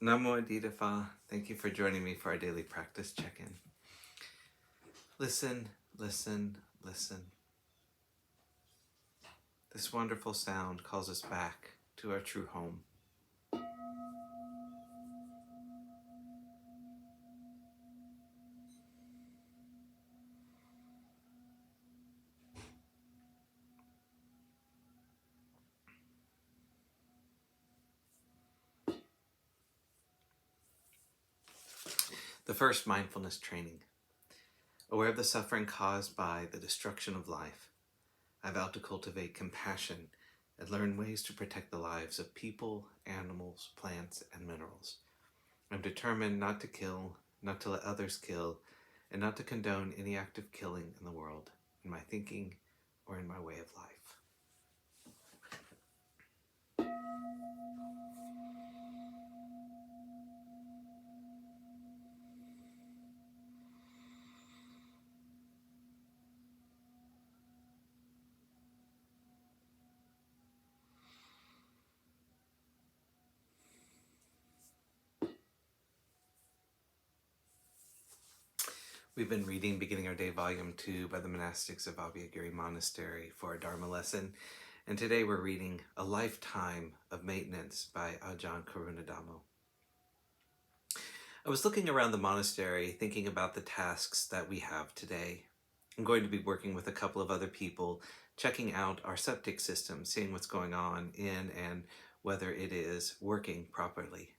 Namo Adita Pha. Thank you for joining me for our daily practice check-in. Listen, listen, listen. This wonderful sound calls us back to our true home. The first mindfulness training. Aware of the suffering caused by the destruction of life, I vow to cultivate compassion and learn ways to protect the lives of people, animals, plants, and minerals. I'm determined not to kill, not to let others kill, and not to condone any act of killing in the world, in my thinking, or in my way of life. We've been reading Beginning Our Day, Volume 2 by the monastics of Abhayagiri Monastery for our Dharma lesson, and today we're reading A Lifetime of Maintenance by Ajahn Karunadhammo. I was looking around the monastery thinking about the tasks that we have today. I'm going to be working with a couple of other people, checking out our septic system, seeing what's going on in and whether it is working properly.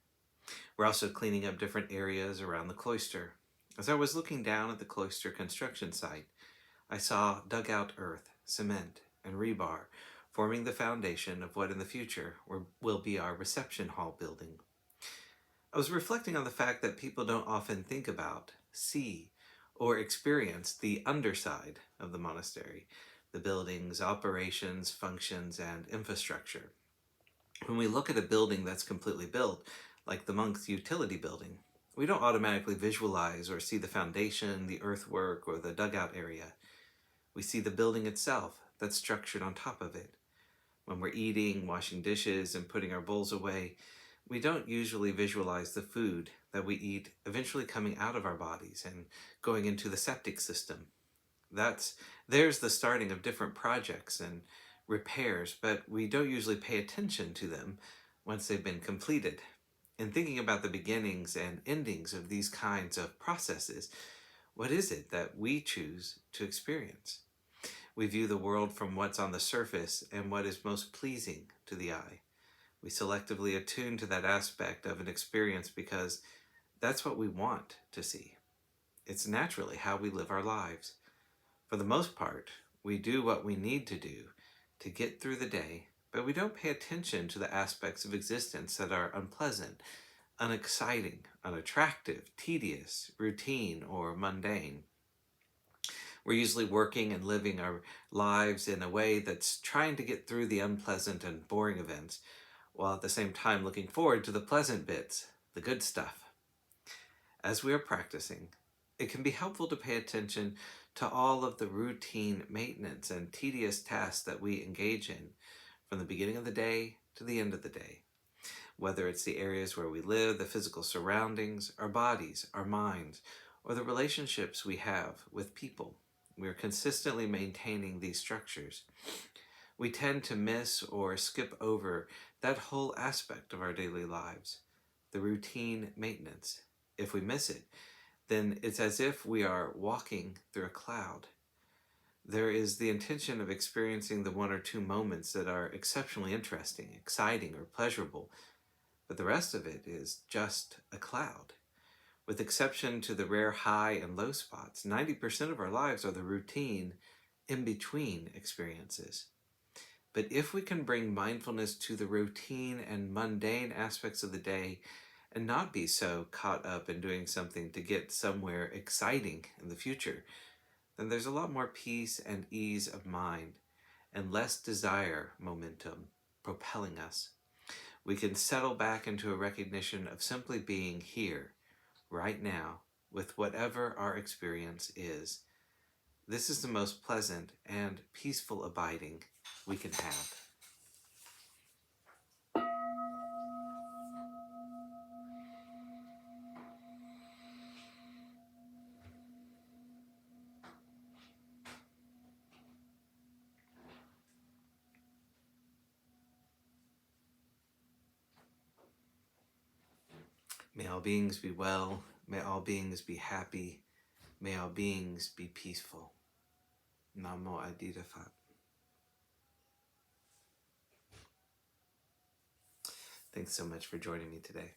We're also cleaning up different areas around the cloister. As I was looking down at the cloister construction site, I saw dugout earth, cement, and rebar forming the foundation of what in the future will be our reception hall building. I was reflecting on the fact that people don't often think about, see, or experience the underside of the monastery, the building's operations, functions, and infrastructure. When we look at a building that's completely built, like the monks' utility building, we don't automatically visualize or see the foundation, the earthwork, or the dugout area. We see the building itself that's structured on top of it. When we're eating, washing dishes, and putting our bowls away, we don't usually visualize the food that we eat eventually coming out of our bodies and going into the septic system. There's the starting of different projects and repairs, but we don't usually pay attention to them once they've been completed. In thinking about the beginnings and endings of these kinds of processes, what is it that we choose to experience? We view the world from what's on the surface and what is most pleasing to the eye. We selectively attune to that aspect of an experience because that's what we want to see. It's naturally how we live our lives. For the most part, we do what we need to do to get through the day, but we don't pay attention to the aspects of existence that are unpleasant, unexciting, unattractive, tedious, routine, or mundane. We're usually working and living our lives in a way that's trying to get through the unpleasant and boring events, while at the same time looking forward to the pleasant bits, the good stuff. As we are practicing, it can be helpful to pay attention to all of the routine maintenance and tedious tasks that we engage in, from the beginning of the day to the end of the day. Whether it's the areas where we live, the physical surroundings, our bodies, our minds, or the relationships we have with people, we are consistently maintaining these structures. We tend to miss or skip over that whole aspect of our daily lives, the routine maintenance. If we miss it, then it's as if we are walking through a cloud. There is the intention of experiencing the one or two moments that are exceptionally interesting, exciting, or pleasurable, but the rest of it is just a cloud. With exception to the rare high and low spots, 90% of our lives are the routine, in-between experiences. But if we can bring mindfulness to the routine and mundane aspects of the day and not be so caught up in doing something to get somewhere exciting in the future, then there's a lot more peace and ease of mind and less desire momentum propelling us. We can settle back into a recognition of simply being here, right now, with whatever our experience is. This is the most pleasant and peaceful abiding we can have. May all beings be well. May all beings be happy. May all beings be peaceful. Namo Adida Phat. Thanks so much for joining me today.